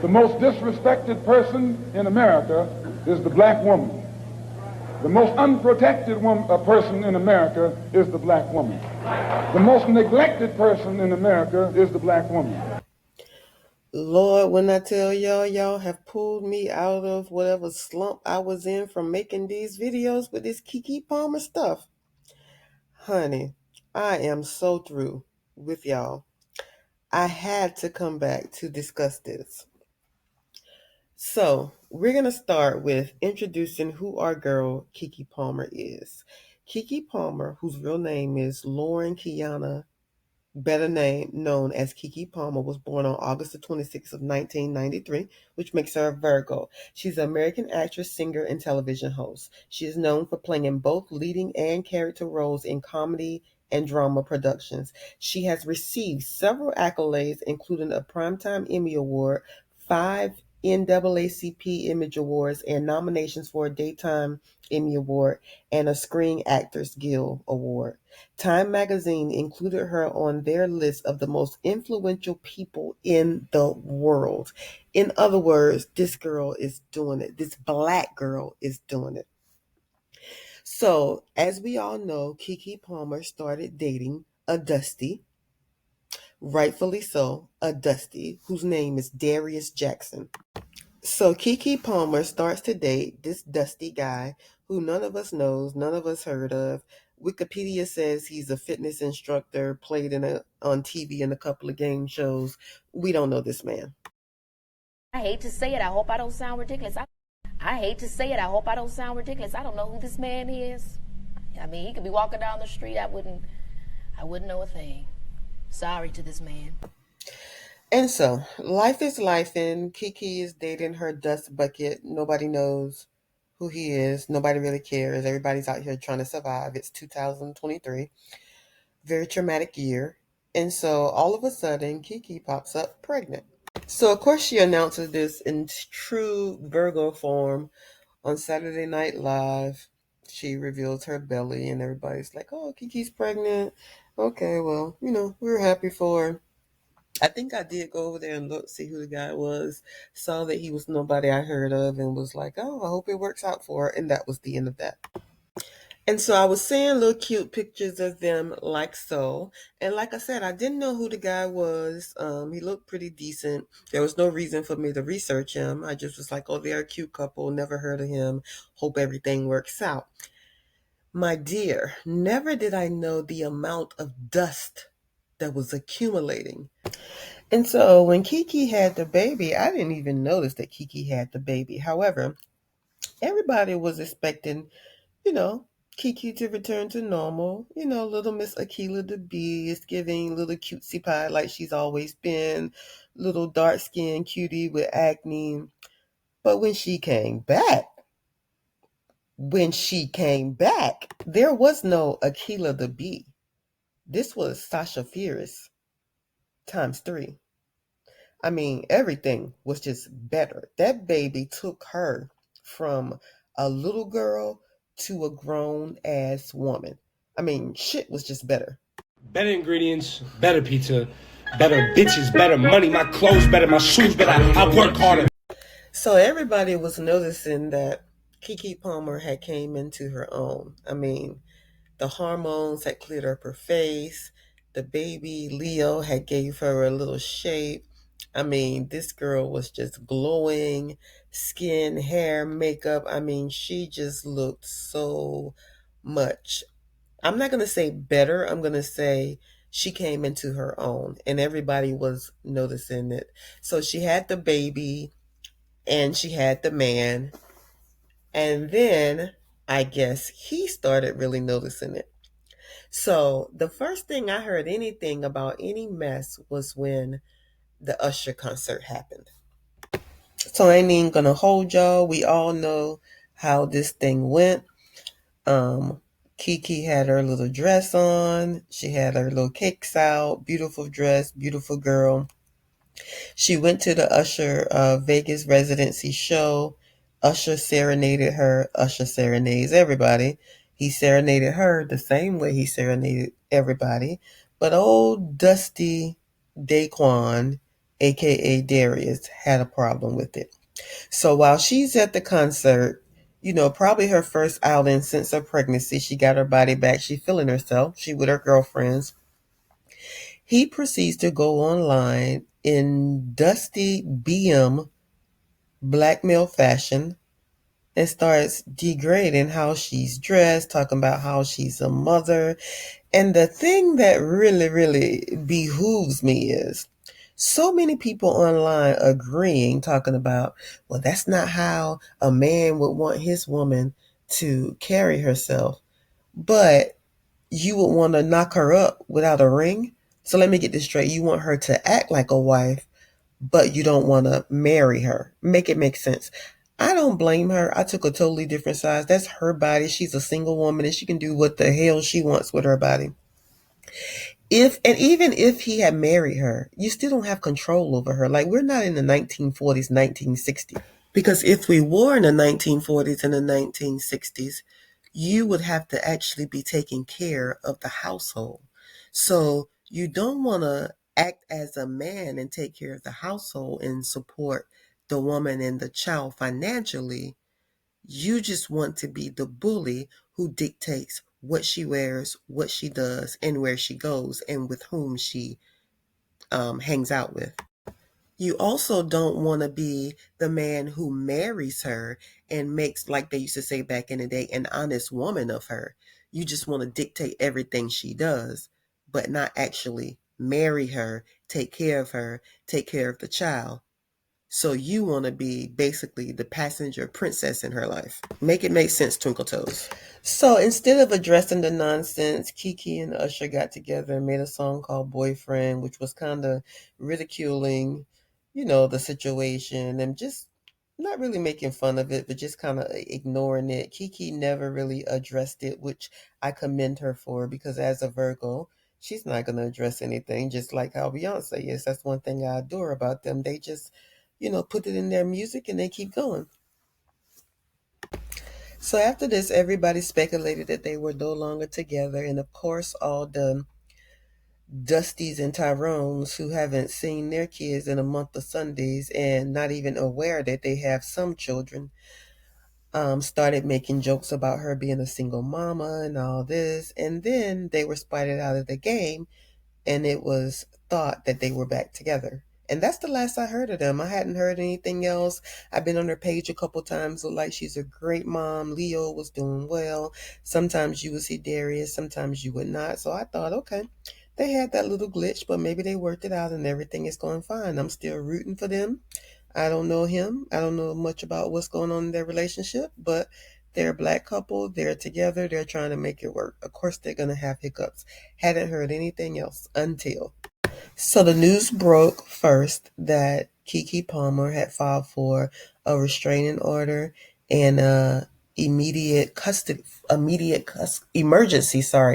The most disrespected person in America is the black woman. The most unprotected person in America is the black woman. The most neglected person in America is the black woman. Lord, when I tell y'all have pulled me out of whatever slump I was in from making these videos with this Keke Palmer stuff. Honey, I am so through with y'all. I had to come back to discuss this. So, we're going to start with introducing who our girl Keke Palmer is. Keke Palmer, whose real name is Lauren Kiana, better known as Keke Palmer, was born on August the 26th of 1993, which makes her a Virgo. She's an American actress, singer, and television host. She is known for playing in both leading and character roles in comedy and drama productions. She has received several accolades, including a Primetime Emmy Award, 5 NAACP Image Awards, and nominations for a Daytime Emmy Award and a Screen Actors Guild Award. Time magazine included her on their list of the most influential people in the world. In other words, this girl is doing it. This black girl is doing it. So, as we all know, Keke Palmer started dating a Dusty, rightfully so, a Dusty, whose name is Darius Jackson. So Keke Palmer starts to date this Dusty guy who none of us knows, none of us heard of. Wikipedia says he's a fitness instructor, played on TV in a couple of game shows. We don't know this man. I hate to say it. I hope I don't sound ridiculous. I hate to say it. I hope I don't sound ridiculous. I don't know who this man is. I mean, he could be walking down the street. I wouldn't know a thing. Sorry to this man. And so, life is life, and Keke is dating her dust bucket. Nobody knows who he is. Nobody really cares. Everybody's out here trying to survive. It's 2023. Very traumatic year. And so, all of a sudden, Keke pops up pregnant. So, of course, she announces this in true Virgo form on Saturday Night Live. She reveals her belly, and everybody's like, oh, Keke's pregnant. Okay, well, we're happy for her. I think I did go over there and look, see who the guy was, saw that he was nobody I heard of, and was like, oh, I hope it works out for her. And that was the end of that. And so I was seeing little cute pictures of them like so. And like I said, I didn't know who the guy was. He looked pretty decent. There was no reason for me to research him. I just was like, oh, they're a cute couple. Never heard of him. Hope everything works out. My dear, never did I know the amount of dust that was accumulating. And so when Keke had the baby, I didn't even notice that Keke had the baby. However, everybody was expecting, Keke to return to normal. Little Miss Akila the Bee is giving little cutesy pie like she's always been, little dark-skinned cutie with acne. But when she came back, there was no Akila the Bee. This was Sasha Fierce times 3. I mean, everything was just better. That baby took her from a little girl to a grown-ass woman. I mean, shit was just better. Better ingredients, better pizza, better bitches, better money, my clothes better, my shoes better, I work harder. So everybody was noticing that Keke Palmer had came into her own. I mean, the hormones had cleared up her face. The baby Leo had gave her a little shape. I mean, this girl was just glowing, skin, hair, makeup. I mean, she just looked so much. I'm not going to say better. I'm going to say she came into her own, and everybody was noticing it. So she had the baby and she had the man. And then I guess he started really noticing it. So the first thing I heard anything about any mess was when the Usher concert happened. So I ain't even gonna hold y'all. We all know how this thing went. Keke had her little dress on. She had her little kicks out. Beautiful dress, beautiful girl. She went to the Usher Vegas residency show. Usher serenaded her. Usher serenades everybody. He serenaded her the same way he serenaded everybody. But old Dusty Daquan aka Darius, had a problem with it. So while she's at the concert, probably her first outing since her pregnancy, she got her body back, she feeling herself, she with her girlfriends. He proceeds to go online in dusty BM blackmail fashion and starts degrading how she's dressed, talking about how she's a mother. And the thing that really, really behooves me is so many people online agreeing, talking about, well, that's not how a man would want his woman to carry herself. But you would want to knock her up without a ring. So let me get this straight. You want her to act like a wife, but you don't want to marry her. Make it make sense. I don't blame her. I took a totally different side. That's her body. She's a single woman and she can do what the hell she wants with her body. Even if he had married her, you still don't have control over her. Like, we're not in the 1940s, 1960s. Because if we were in the 1940s and the 1960s, you would have to actually be taking care of the household. So you don't want to act as a man and take care of the household and support the woman and the child financially. You just want to be the bully who dictates what she wears, what she does, and where she goes, and with whom she hangs out with. You also don't want to be the man who marries her and makes, like they used to say back in the day, an honest woman of her. You just want to dictate everything she does, but not actually marry her, take care of her, take care of the child. So you want to be basically the passenger princess in her life. Make it make sense, Twinkle Toes. So instead of addressing the nonsense, Keke and Usher got together and made a song called Boyfriend, which was kind of ridiculing, the situation and just not really making fun of it, but just kind of ignoring it. Keke never really addressed it, which I commend her for, because as a Virgo, she's not going to address anything, just like how Beyonce is. That's one thing I adore about them. They just put it in their music and they keep going. So after this, everybody speculated that they were no longer together. And of course, all the Dusties and Tyrones who haven't seen their kids in a month of Sundays and not even aware that they have some children, started making jokes about her being a single mama and all this. And then they were spited out of the game, and it was thought that they were back together. And that's the last I heard of them. I hadn't heard anything else. I've been on her page a couple times. Looked like she's a great mom. Leo was doing well. Sometimes you would see Darius, sometimes you would not. So I thought, okay, they had that little glitch, but maybe they worked it out and everything is going fine. I'm still rooting for them. I don't know him. I don't know much about what's going on in their relationship, but they're a black couple. They're together. They're trying to make it work. Of course, they're going to have hiccups. Hadn't heard anything else until. So the news broke first that Keke Palmer had filed for a restraining order and emergency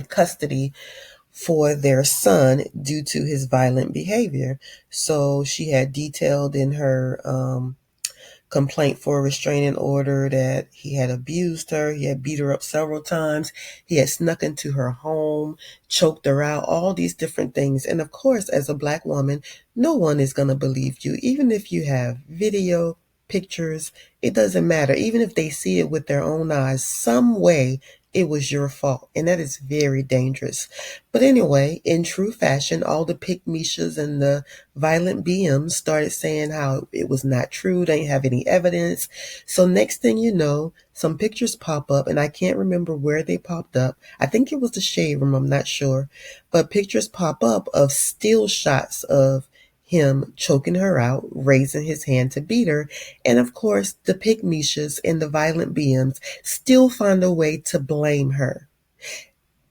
custody for their son due to his violent behavior. So she had detailed in her complaint for a restraining order that he had abused her. He had beat her up several times. He had snuck into her home, choked her out, all these different things. And of course, as a black woman, no one is going to believe you. Even if you have video, pictures, it doesn't matter. Even if they see it with their own eyes, some way it was your fault. And that is very dangerous. But anyway, in true fashion, all the Pickmieshas and the violent BMs started saying how it was not true. They didn't have any evidence. So next thing you know, some pictures pop up, and I can't remember where they popped up. I think it was the shade room. I'm not sure. But pictures pop up of still shots of him choking her out, raising his hand to beat her. And of course, the Pickmieshas and the violent BMs still find a way to blame her.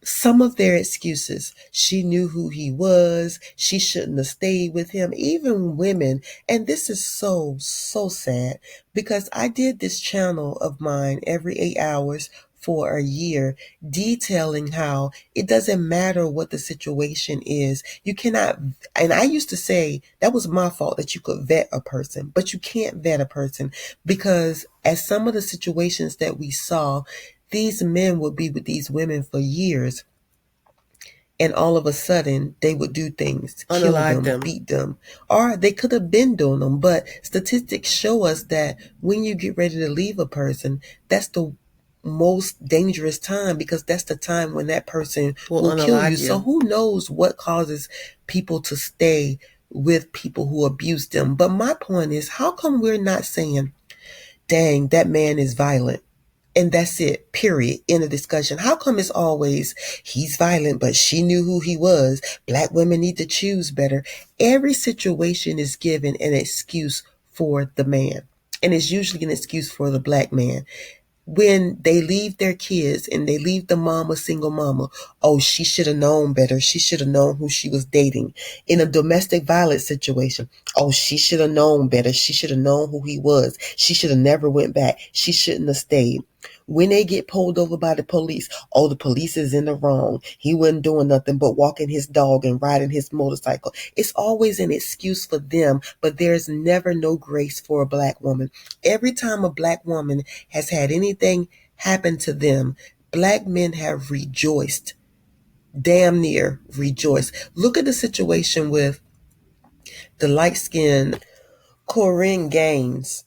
Some of their excuses: she knew who he was, she shouldn't have stayed with him. Even women, and this is so sad, because I did this channel of mine every 8 hours for a year, detailing how it doesn't matter what the situation is. You cannot, and I used to say that was my fault, that you could vet a person, but you can't vet a person, because as some of the situations that we saw, these men would be with these women for years, and all of a sudden they would do things, kill Unalive them, beat them, or they could have been doing them. But statistics show us that when you get ready to leave a person, that's the most dangerous time, because that's the time when that person will kill you. So who knows what causes people to stay with people who abuse them. But my point is, how come we're not saying, dang, that man is violent, and that's it, period, end of discussion? How come it's always, he's violent, but she knew who he was, black women need to choose better? Every situation is given an excuse for the man, and it's usually an excuse for the black man. When they leave their kids and they leave the mom a single mama, oh, she should have known better. She should have known who she was dating. In a domestic violence situation, oh, she should have known better. She should have known who he was. She should have never went back. She shouldn't have stayed. When they get pulled over by the police, oh, the police is in the wrong. He wasn't doing nothing but walking his dog and riding his motorcycle. It's always an excuse for them, but there's never no grace for a black woman. Every time a black woman has had anything happen to them, black men have rejoiced, damn near rejoiced. Look at the situation with the light-skinned Corinne Gaines.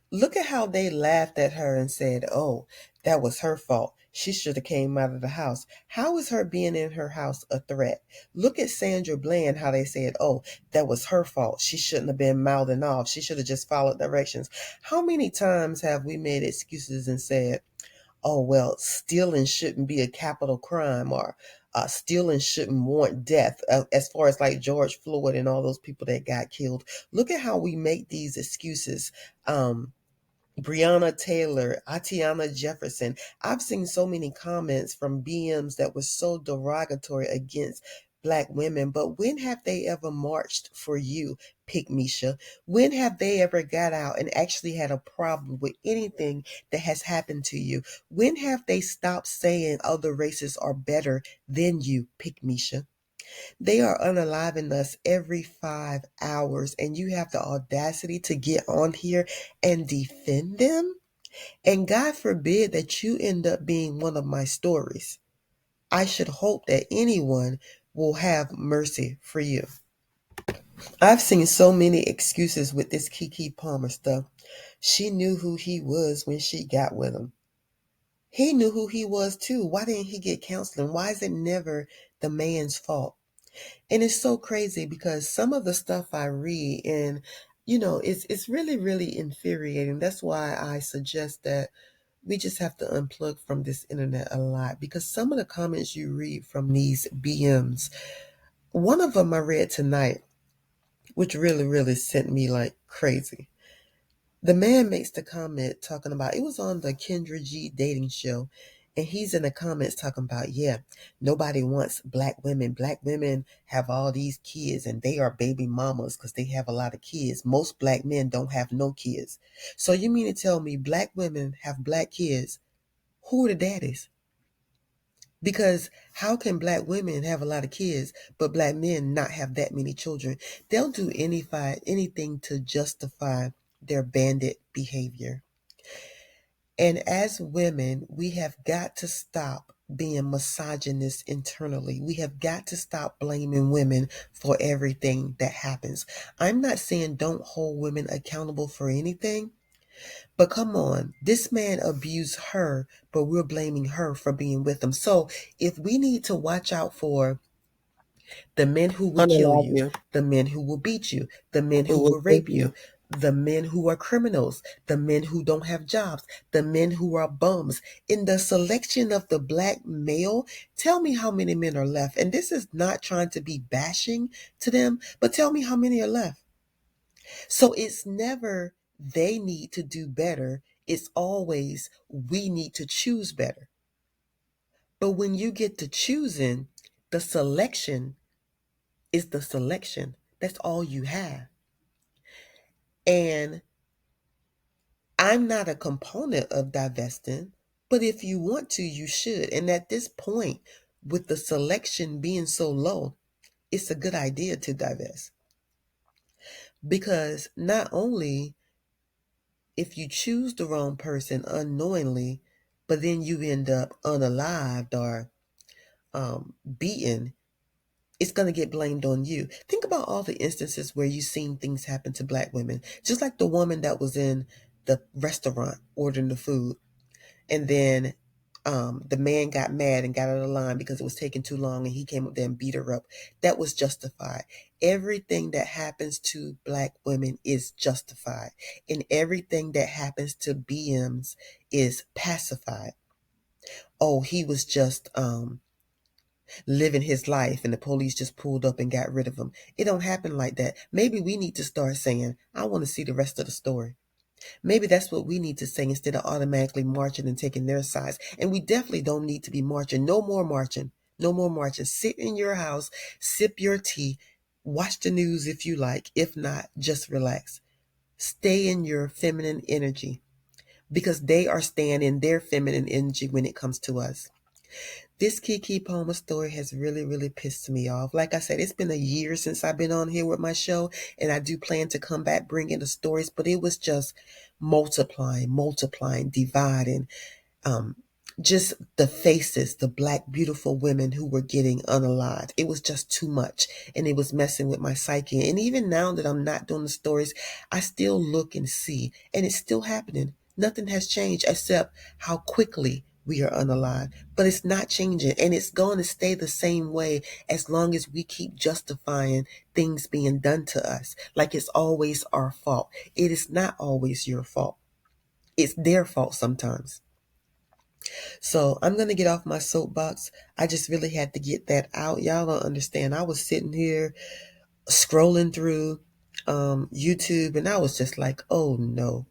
Look at how they laughed at her and said, oh, that was her fault. She should have came out of the house. How is her being in her house a threat? Look at Sandra Bland, how they said, oh, that was her fault. She shouldn't have been mouthing off. She should have just followed directions. How many times have we made excuses and said, oh, well, stealing shouldn't be a capital crime, or stealing shouldn't warrant death, as far as like George Floyd and all those people that got killed? Look at how we make these excuses. Breonna Taylor, Atiana Jefferson. I've seen so many comments from BMs that were so derogatory against black women, but when have they ever marched for you, Pickmieshas? When have they ever got out and actually had a problem with anything that has happened to you? When have they stopped saying other races are better than you, Pickmieshas? They are unaliving us every 5 hours, and you have the audacity to get on here and defend them? And God forbid that you end up being one of my stories. I should hope that anyone will have mercy for you. I've seen so many excuses with this Keke Palmer stuff. She knew who he was when she got with him. He knew who he was too. Why didn't he get counseling? Why is it never the man's fault? And it's so crazy because some of the stuff I read, and it's really, really infuriating. That's why I suggest that we just have to unplug from this internet a lot, because some of the comments you read from these BMs, one of them I read tonight, which really, really sent me like crazy. The man makes the comment talking about, it was on the Kendra G dating show, and he's in the comments talking about, yeah, nobody wants black women. Black women have all these kids and they are baby mamas because they have a lot of kids. Most black men don't have no kids. So you mean to tell me black women have black kids? Who are the daddies? Because how can black women have a lot of kids, but black men not have that many children? They'll do anything to justify their bandit behavior. And as women, we have got to stop being misogynist internally. We have got to stop blaming women for everything that happens. I'm not saying don't hold women accountable for anything, but come on, this man abused her, but we're blaming her for being with him. So if we need to watch out for the men who will kill you, the men who will beat you, the men who will rape you, the men who are criminals, the men who don't have jobs, the men who are bums, in the selection of the black male, tell me how many men are left. And this is not trying to be bashing to them, but tell me how many are left. So it's never they need to do better. It's always we need to choose better. But when you get to choosing, the selection is the selection. That's all you have. And I'm not a component of divesting, but if you want to, you should. And at this point, with the selection being so low, it's a good idea to divest. Because not only if you choose the wrong person unknowingly, but then you end up unalived or beaten, it's going to get blamed on you. Think about all the instances where you've seen things happen to Black women, just like the woman that was in the restaurant ordering the food, and then the man got mad and got out of the line because it was taking too long, and he came up there and beat her up. That was justified. Everything that happens to Black women is justified, and everything that happens to BMs is pacified. Oh, he was just living his life and the police just pulled up and got rid of him. It don't happen like that. Maybe we need to start saying, I want to see the rest of the story. Maybe that's what we need to say instead of automatically marching and taking their sides. And we definitely don't need to be marching. No more marching. No more marching. Sit in your house, sip your tea, watch the news if you like. If not, just relax. Stay in your feminine energy because they are staying in their feminine energy when it comes to us. This Keke Palmer story has really, really pissed me off. Like I said, it's been a year since I've been on here with my show, and I do plan to come back bringing the stories, but it was just multiplying, dividing. Just the faces, the Black beautiful women who were getting unalived. It was just too much, and it was messing with my psyche. And even now that I'm not doing the stories, I still look and see, and it's still happening. Nothing has changed except how quickly we are unalived, but it's not changing, and it's going to stay the same way as long as we keep justifying things being done to us like it's always our fault. It is not always your fault. It's their fault sometimes. So I'm going to get off my soapbox. I just really had to get that out. Y'all don't understand. I was sitting here scrolling through YouTube, and I was just like, oh no.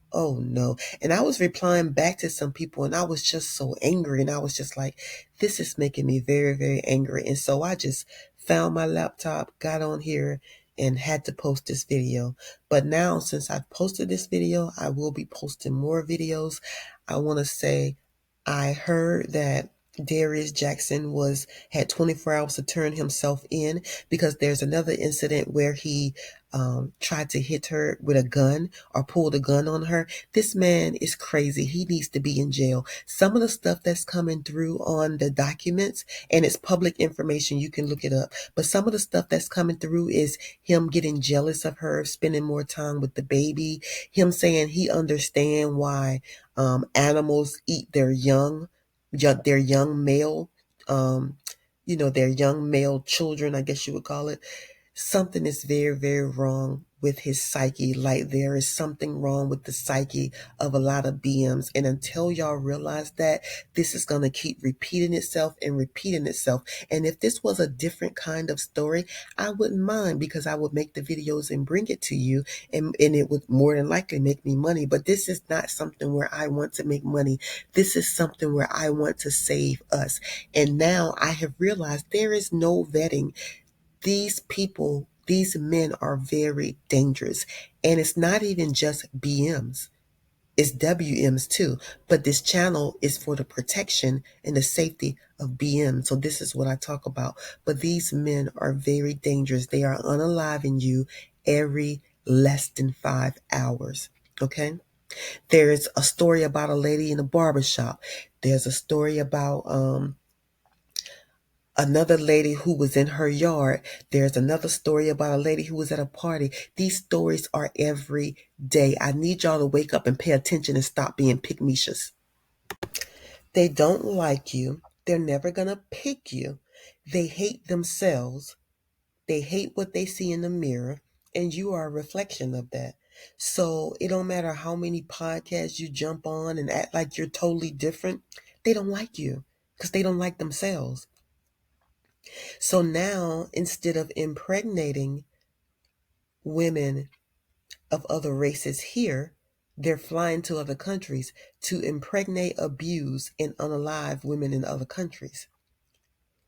And I was replying back to some people, and I was just so angry, and I was just like, this is making me very, very angry. And so I just found my laptop, got on here, and had to post this video. But now, since I've posted this video, I will be posting more videos. I want to say I heard that Darius Jackson had 24 hours to turn himself in because there's another incident where he tried to hit her with a gun or pulled a gun on her. This man is crazy. He needs to be in jail. Some of the stuff that's coming through on the documents, and it's public information, you can look it up, but some of the stuff that's coming through is him getting jealous of her, spending more time with the baby, him saying he understands why animals eat their young male, their young male children, I guess you would call it. Something is very, very wrong with his psyche. Like there is something wrong with the psyche of a lot of BMs. And until y'all realize that, this is going to keep repeating itself and repeating itself. And if this was a different kind of story, I wouldn't mind because I would make the videos and bring it to you. And it would more than likely make me money. But this is not something where I want to make money. This is something where I want to save us. And now I have realized there is no vetting. These people, these men are very dangerous. And it's not even just BMs. It's WMs too. But this channel is for the protection and the safety of BMs. So this is what I talk about. But these men are very dangerous. They are unaliving you every less than 5 hours. Okay? There's a story about a lady in a barbershop. There's a story about another lady who was in her yard. There's another story about a lady who was at a party. These stories are every day. I need y'all to wake up and pay attention and stop being Pickmieshas. They don't like you. They're never going to pick you. They hate themselves. They hate what they see in the mirror. And you are a reflection of that. So it don't matter how many podcasts you jump on and act like you're totally different. They don't like you because they don't like themselves. So now, instead of impregnating women of other races here, they're flying to other countries to impregnate, abuse, and unalive women in other countries.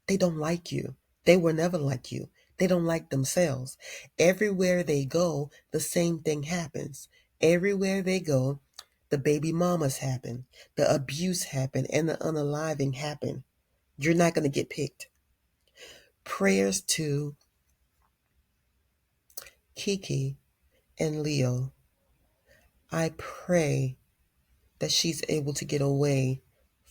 They don't like you. They were never like you. They don't like themselves. Everywhere they go, the same thing happens. Everywhere they go, the baby mamas happen, the abuse happen, and the unaliving happen. You're not going to get picked. Prayers to Keke and Leo. I pray that she's able to get away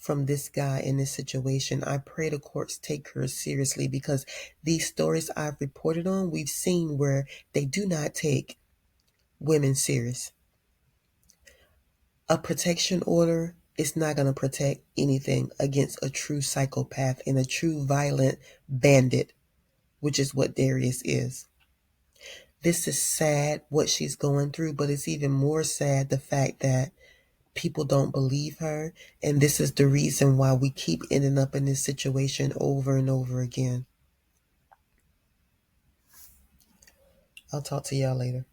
from this guy in this situation. I pray the courts take her seriously, because these stories I've reported on, we've seen where they do not take women serious. A protection order is not going to protect anything against a true psychopath and a true violent bandit, which is what Darius is. This is sad, what she's going through, but it's even more sad the fact that people don't believe her, and this is the reason why we keep ending up in this situation over and over again. I'll talk to y'all later.